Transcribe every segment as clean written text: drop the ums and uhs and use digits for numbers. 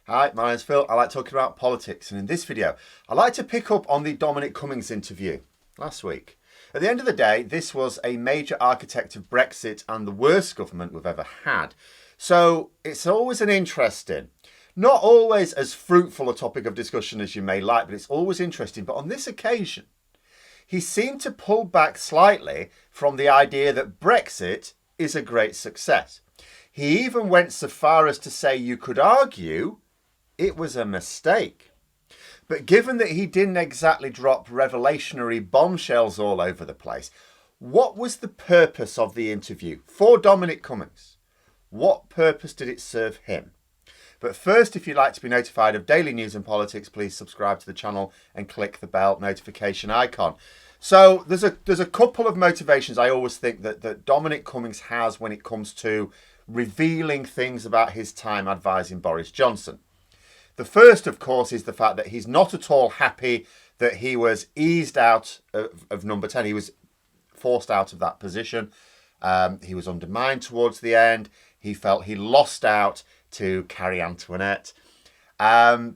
Hi, my name's Phil. I like talking about politics, and in this video, I like to pick up on the Dominic Cummings interview last week. At the end of the day, this was a major architect of Brexit and the worst government we've ever had. So it's always an interesting, not always as fruitful a topic of discussion as you may like, but it's always interesting. But on this occasion, he seemed to pull back slightly from the idea that Brexit is a great success. He even went so far as to say you could argue it was a mistake. But given that he didn't exactly drop revelationary bombshells all over the place, what was the purpose of the interview for Dominic Cummings? What purpose did it serve him? But first, if you'd like to be notified of daily news and politics, please subscribe to the channel and click the bell notification icon. So there's a couple of motivations I always think that Dominic Cummings has when it comes to revealing things about his time advising Boris Johnson. The first, of course, is the fact that he's not at all happy that he was eased out of number 10. He was forced out of that position. He was undermined towards the end. He felt he lost out to Carrie Antoinette. So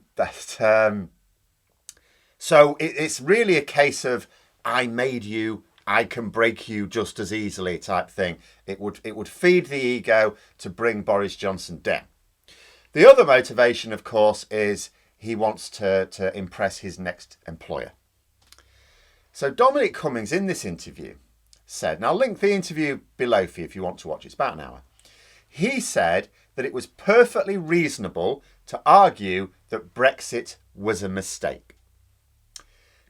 it's really a case of I made you, I can break you just as easily type thing. It would feed the ego to bring Boris Johnson down. The other motivation, of course, is he wants to impress his next employer. So Dominic Cummings in this interview said, and I'll link the interview below for you if you want to watch, it's about an hour. He said that it was perfectly reasonable to argue that Brexit was a mistake.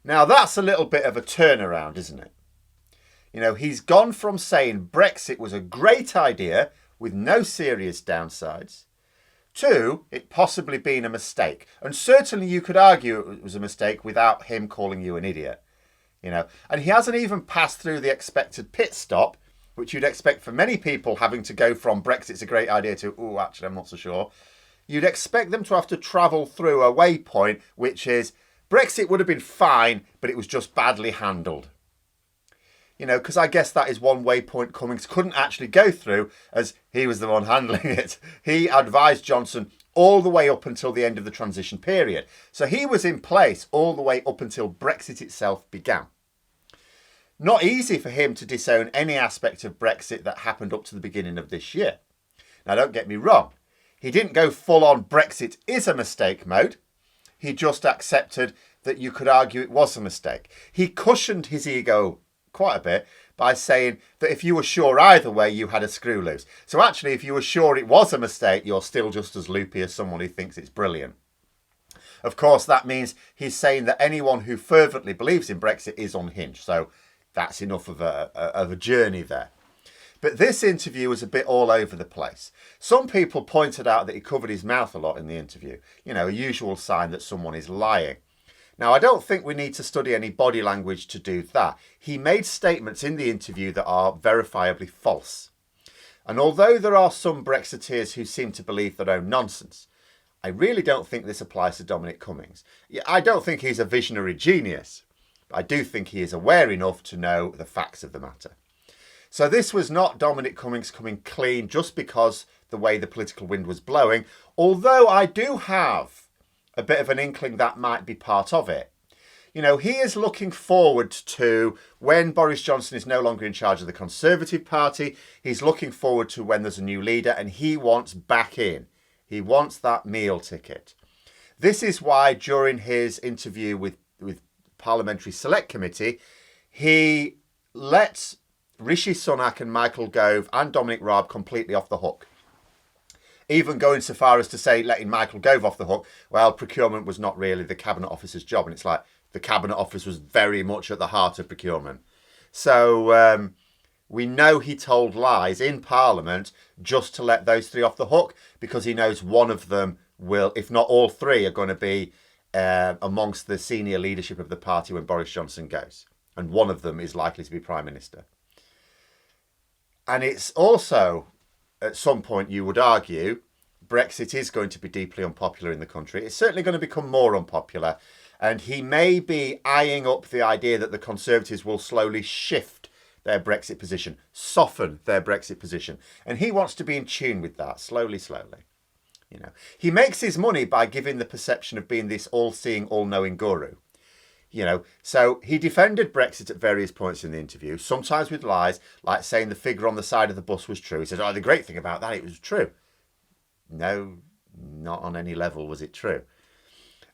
Now that's a little bit of a turnaround, isn't it? You know, he's gone from saying Brexit was a great idea with no serious downsides, to it possibly being a mistake. And certainly you could argue it was a mistake without him calling you an idiot. You know, and he hasn't even passed through the expected pit stop, which you'd expect for many people having to go from Brexit's a great idea to, oh, actually, I'm not so sure. You'd expect them to have to travel through a waypoint, which is Brexit would have been fine, but it was just badly handled. You know, because I guess that is one waypoint Cummings couldn't actually go through as he was the one handling it. He advised Johnson all the way up until the end of the transition period. So he was in place all the way up until Brexit itself began. Not easy for him to disown any aspect of Brexit that happened up to the beginning of this year. Now, don't get me wrong. He didn't go full on Brexit is a mistake mode. He just accepted that you could argue it was a mistake. He cushioned his ego quite a bit by saying that if you were sure either way, you had a screw loose. So actually, if you were sure it was a mistake, you're still just as loopy as someone who thinks it's brilliant. Of course, that means he's saying that anyone who fervently believes in Brexit is unhinged. So that's enough of a journey there. But this interview was a bit all over the place. Some people pointed out that he covered his mouth a lot in the interview. You know, a usual sign that someone is lying. Now, I don't think we need to study any body language to do that. He made statements in the interview that are verifiably false. And although there are some Brexiteers who seem to believe their own nonsense, I really don't think this applies to Dominic Cummings. I don't think he's a visionary genius. I do think he is aware enough to know the facts of the matter. So this was not Dominic Cummings coming clean just because the way the political wind was blowing, although I do have a bit of an inkling that might be part of it. You know, he is looking forward to when Boris Johnson is no longer in charge of the Conservative Party. He's looking forward to when there's a new leader and he wants back in. He wants that meal ticket. This is why during his interview with Parliamentary Select Committee, he lets Rishi Sunak and Michael Gove and Dominic Raab completely off the hook. Even going so far as to say, letting Michael Gove off the hook, well, procurement was not really the Cabinet Officer's job. And it's like, the Cabinet Office was very much at the heart of procurement. So we know he told lies in Parliament just to let those three off the hook, because he knows one of them will, if not all three, are going to be amongst the senior leadership of the party when Boris Johnson goes. And one of them is likely to be Prime Minister. And it's also, at some point, you would argue, Brexit is going to be deeply unpopular in the country. It's certainly going to become more unpopular. And he may be eyeing up the idea that the Conservatives will slowly shift their Brexit position, soften their Brexit position. And he wants to be in tune with that, slowly. He makes his money by giving the perception of being this all-seeing, all-knowing guru. So he defended Brexit at various points in the interview, sometimes with lies, like saying the figure on the side of the bus was true. He said, the great thing about that, it was true. No, not on any level was it true.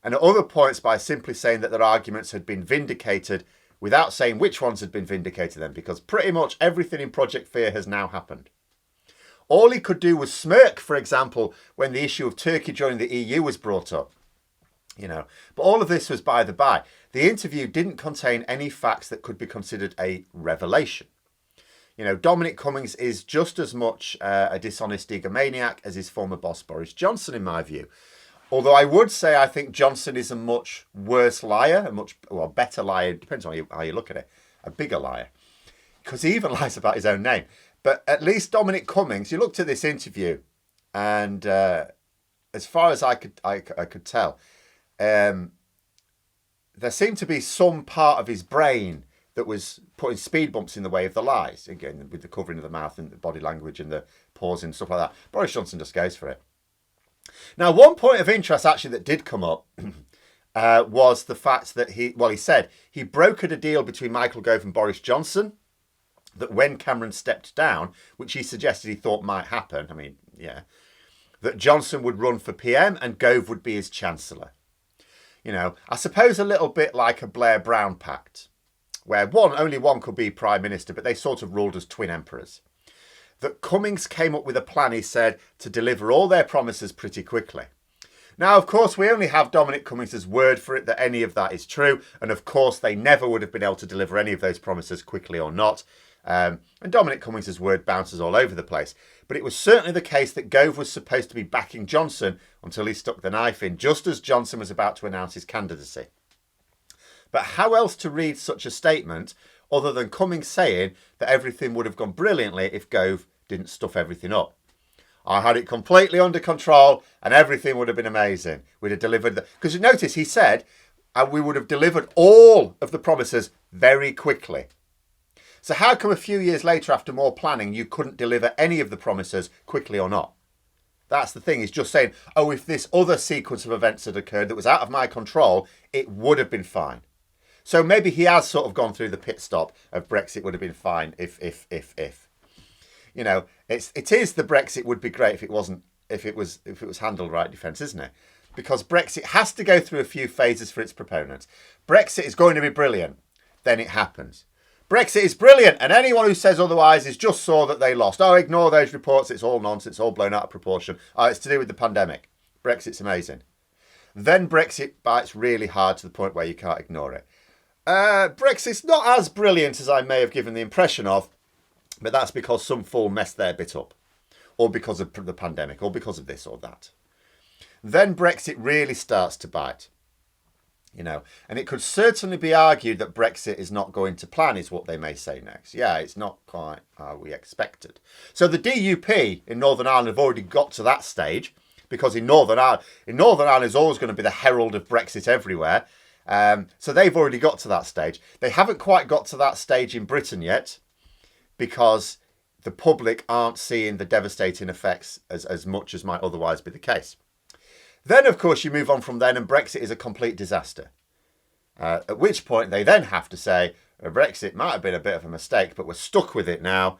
And at other points by simply saying that their arguments had been vindicated without saying which ones had been vindicated then, because pretty much everything in Project Fear has now happened. All he could do was smirk, for example, when the issue of Turkey joining the EU was brought up. But all of this was by the by. The interview didn't contain any facts that could be considered a revelation. Dominic Cummings is just as much a dishonest egomaniac as his former boss Boris Johnson, in my view. Although I would say I think Johnson is a much worse liar, a much better liar, depends on how you look at it, a bigger liar. Because he even lies about his own name. But at least Dominic Cummings, you looked at this interview, and as far as I could tell, there seemed to be some part of his brain that was putting speed bumps in the way of the lies. Again, with the covering of the mouth and the body language and the pausing and stuff like that. Boris Johnson just goes for it. Now, one point of interest actually that did come up was the fact that he said he brokered a deal between Michael Gove and Boris Johnson that when Cameron stepped down, which he suggested he thought might happen, that Johnson would run for PM and Gove would be his Chancellor. I suppose a little bit like a Blair-Brown pact, where only one could be Prime Minister, but they sort of ruled as twin emperors. That Cummings came up with a plan, he said, to deliver all their promises pretty quickly. Now, of course, we only have Dominic Cummings' word for it that any of that is true. And of course, they never would have been able to deliver any of those promises quickly or not. And Dominic Cummings' word bounces all over the place. But it was certainly the case that Gove was supposed to be backing Johnson until he stuck the knife in, just as Johnson was about to announce his candidacy. But how else to read such a statement other than Cummings saying that everything would have gone brilliantly if Gove didn't stuff everything up? I had it completely under control and everything would have been amazing. We'd have delivered because you notice he said we would have delivered all of the promises very quickly. So how come a few years later, after more planning, you couldn't deliver any of the promises quickly or not? That's the thing. He's just saying, if this other sequence of events had occurred that was out of my control, it would have been fine. So maybe he has sort of gone through the pit stop of Brexit would have been fine if. It is the Brexit would be great if it was handled right defence, isn't it? Because Brexit has to go through a few phases for its proponents. Brexit is going to be brilliant. Then it happens. Brexit is brilliant, and anyone who says otherwise is just saw that they lost. Ignore those reports. It's all nonsense. It's all blown out of proportion. It's to do with the pandemic. Brexit's amazing. Then Brexit bites really hard to the point where you can't ignore it. Brexit's not as brilliant as I may have given the impression of, but that's because some fool messed their bit up, or because of the pandemic, or because of this or that. Then Brexit really starts to bite. And it could certainly be argued that Brexit is not going to plan, is what they may say next. Yeah, it's not quite how we expected. So the DUP in Northern Ireland have already got to that stage, because in Northern Ireland is always going to be the herald of Brexit everywhere. So they've already got to that stage. They haven't quite got to that stage in Britain yet, because the public aren't seeing the devastating effects as much as might otherwise be the case. Then, of course, you move on from then and Brexit is a complete disaster. At which point they then have to say, Brexit might have been a bit of a mistake, but we're stuck with it now.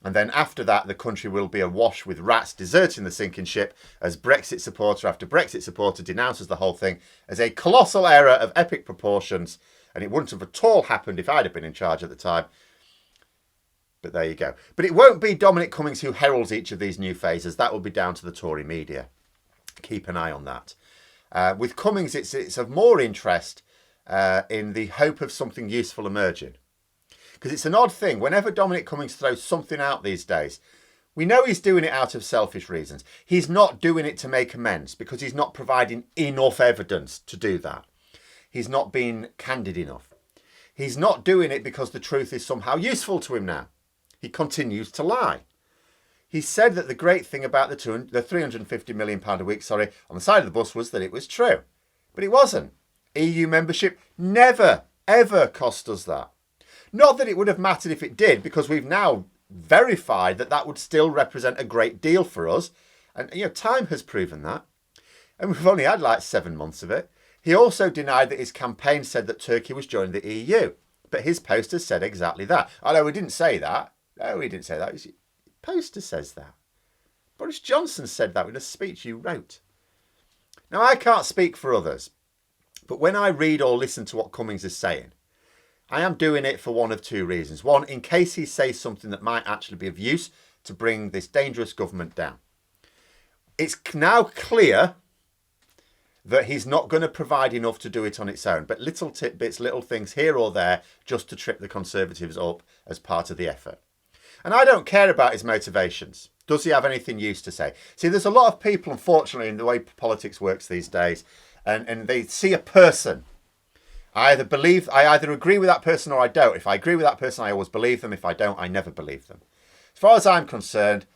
And then after that, the country will be awash with rats deserting the sinking ship as Brexit supporter after Brexit supporter denounces the whole thing as a colossal error of epic proportions. And it wouldn't have at all happened if I'd have been in charge at the time. But there you go. But it won't be Dominic Cummings who heralds each of these new phases. That will be down to the Tory media. Keep an eye on that. With Cummings, it's of more interest in the hope of something useful emerging. Because it's an odd thing. Whenever Dominic Cummings throws something out these days, we know he's doing it out of selfish reasons. He's not doing it to make amends because he's not providing enough evidence to do that. He's not being candid enough. He's not doing it because the truth is somehow useful to him now. He continues to lie. He said that the great thing about the £350 million a week, on the side of the bus was that it was true. But it wasn't. EU membership never, ever cost us that. Not that it would have mattered if it did, because we've now verified that would still represent a great deal for us. And, time has proven that. And we've only had like 7 months of it. He also denied that his campaign said that Turkey was joining the EU. But his poster said exactly that. Although we didn't say that. No, we didn't say that. His poster says that. Boris Johnson said that in a speech you wrote. Now, I can't speak for others. But when I read or listen to what Cummings is saying, I am doing it for one of two reasons. One, in case he says something that might actually be of use to bring this dangerous government down. It's now clear that he's not going to provide enough to do it on its own, but little tidbits, little things here or there just to trip the Conservatives up as part of the effort. And I don't care about his motivations. Does he have anything used to say? See, there's a lot of people, unfortunately, in the way politics works these days, and they see a person. I either agree with that person or I don't. If I agree with that person, I always believe them. If I don't, I never believe them. As far as I'm concerned,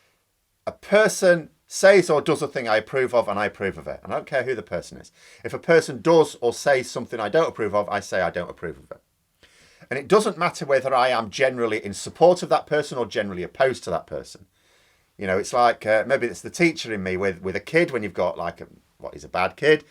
a person says or does a thing I approve of, and I approve of it. And I don't care who the person is. If a person does or says something I don't approve of, I say I don't approve of it. And it doesn't matter whether I am generally in support of that person or generally opposed to that person. It's like maybe it's the teacher in me with a kid when you've got what is a bad kid,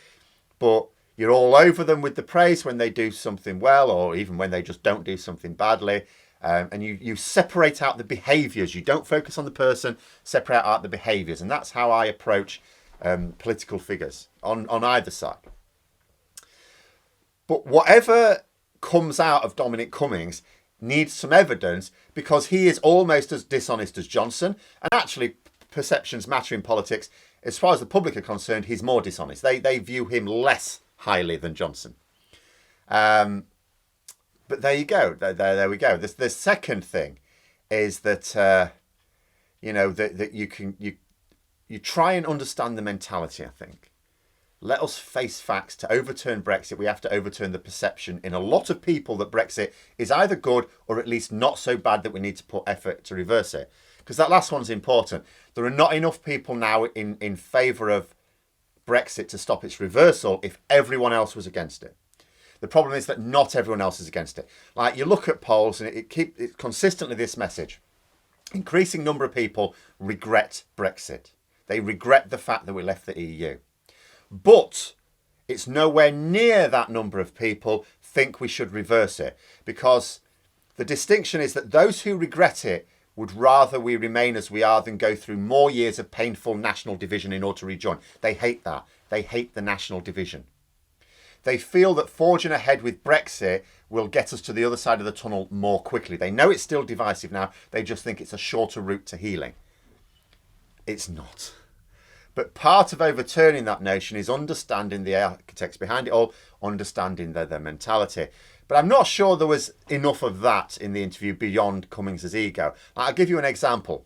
but you're all over them with the praise when they do something well or even when they just don't do something badly. And you separate out the behaviours. You don't focus on the person, separate out the behaviours. And that's how I approach political figures on either side. But whatever comes out of Dominic Cummings needs some evidence because he is almost as dishonest as Johnson. And actually, perceptions matter in politics. As far as the public are concerned, he's more dishonest. They view him less highly than Johnson. But there you go. There we go. The second thing is that that you try and understand the mentality. I think. Let us face facts. To overturn Brexit, we have to overturn the perception in a lot of people that Brexit is either good or at least not so bad that we need to put effort to reverse it. Because that last one's important. There are not enough people now in favour of Brexit to stop its reversal if everyone else was against it. The problem is that not everyone else is against it. Like you look at polls and it's consistently this message. Increasing number of people regret Brexit. They regret the fact that we left the EU. But it's nowhere near that number of people think we should reverse it, because the distinction is that those who regret it would rather we remain as we are than go through more years of painful national division in order to rejoin. They hate that. They hate the national division. They feel that forging ahead with Brexit will get us to the other side of the tunnel more quickly. They know it's still divisive now. They just think it's a shorter route to healing. It's not. But part of overturning that notion is understanding the architects behind it all, understanding their mentality. But I'm not sure there was enough of that in the interview beyond Cummings' ego. I'll give you an example.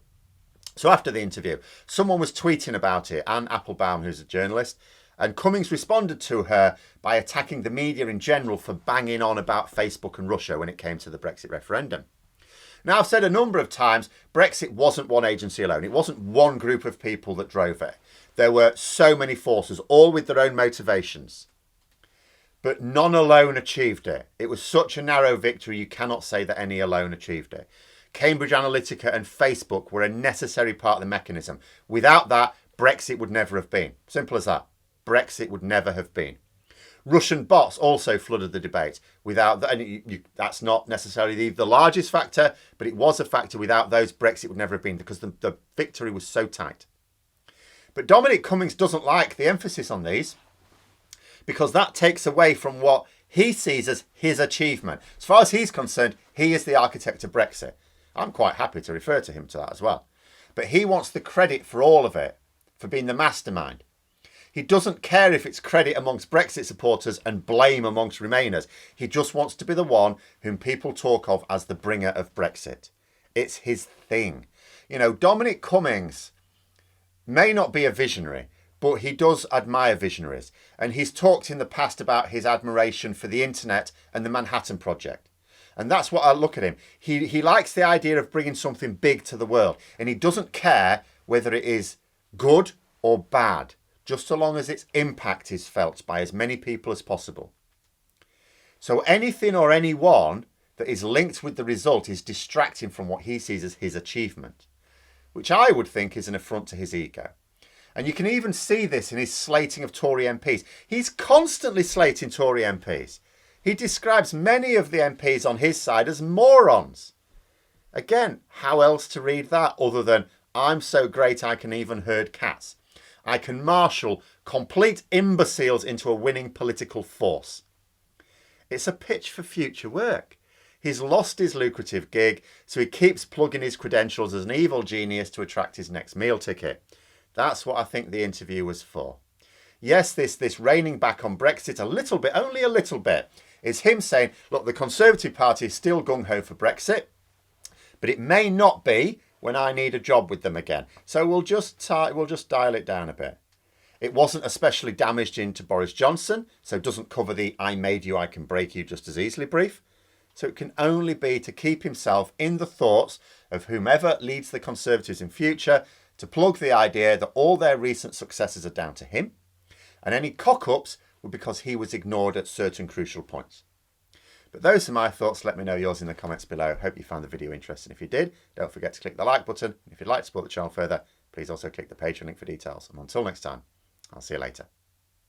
So after the interview, someone was tweeting about it, Anne Applebaum, who's a journalist, and Cummings responded to her by attacking the media in general for banging on about Facebook and Russia when it came to the Brexit referendum. Now, I've said a number of times, Brexit wasn't one agency alone. It wasn't one group of people that drove it. There were so many forces, all with their own motivations. But none alone achieved it. It was such a narrow victory, you cannot say that any alone achieved it. Cambridge Analytica and Facebook were a necessary part of the mechanism. Without that, Brexit would never have been. Simple as that. Brexit would never have been. Russian bots also flooded the debate. Without that, that's not necessarily the largest factor, but it was a factor. Without those, Brexit would never have been, because the victory was so tight. But Dominic Cummings doesn't like the emphasis on these, because that takes away from what he sees as his achievement. As far as he's concerned, he is the architect of Brexit. I'm quite happy to refer to him to that as well. But he wants the credit for all of it, for being the mastermind. He doesn't care if it's credit amongst Brexit supporters and blame amongst Remainers. He just wants to be the one whom people talk of as the bringer of Brexit. It's his thing. Dominic Cummings may not be a visionary, but he does admire visionaries. And he's talked in the past about his admiration for the internet and the Manhattan Project. And that's what I look at him. He likes the idea of bringing something big to the world. And he doesn't care whether it is good or bad, just so long as its impact is felt by as many people as possible. So anything or anyone that is linked with the result is distracting from what he sees as his achievement, which I would think is an affront to his ego. And you can even see this in his slating of Tory MPs. He's constantly slating Tory MPs. He describes many of the MPs on his side as morons. Again, how else to read that other than, I'm so great I can even herd cats. I can marshal complete imbeciles into a winning political force. It's a pitch for future work. He's lost his lucrative gig, so he keeps plugging his credentials as an evil genius to attract his next meal ticket. That's what I think the interview was for. Yes, this reining back on Brexit a little bit, only a little bit, is him saying, look, the Conservative Party is still gung-ho for Brexit, but it may not be when I need a job with them again. So we'll just dial it down a bit. It wasn't especially damaging to Boris Johnson, so it doesn't cover the I made you, I can break you just as easily brief. So it can only be to keep himself in the thoughts of whomever leads the Conservatives in future, to plug the idea that all their recent successes are down to him, and any cock-ups were because he was ignored at certain crucial points. But those are my thoughts. Let me know yours in the comments below. Hope you found the video interesting. If you did, don't forget to click the like button. If you'd like to support the channel further, please also click the Patreon link for details. And until next time, I'll see you later.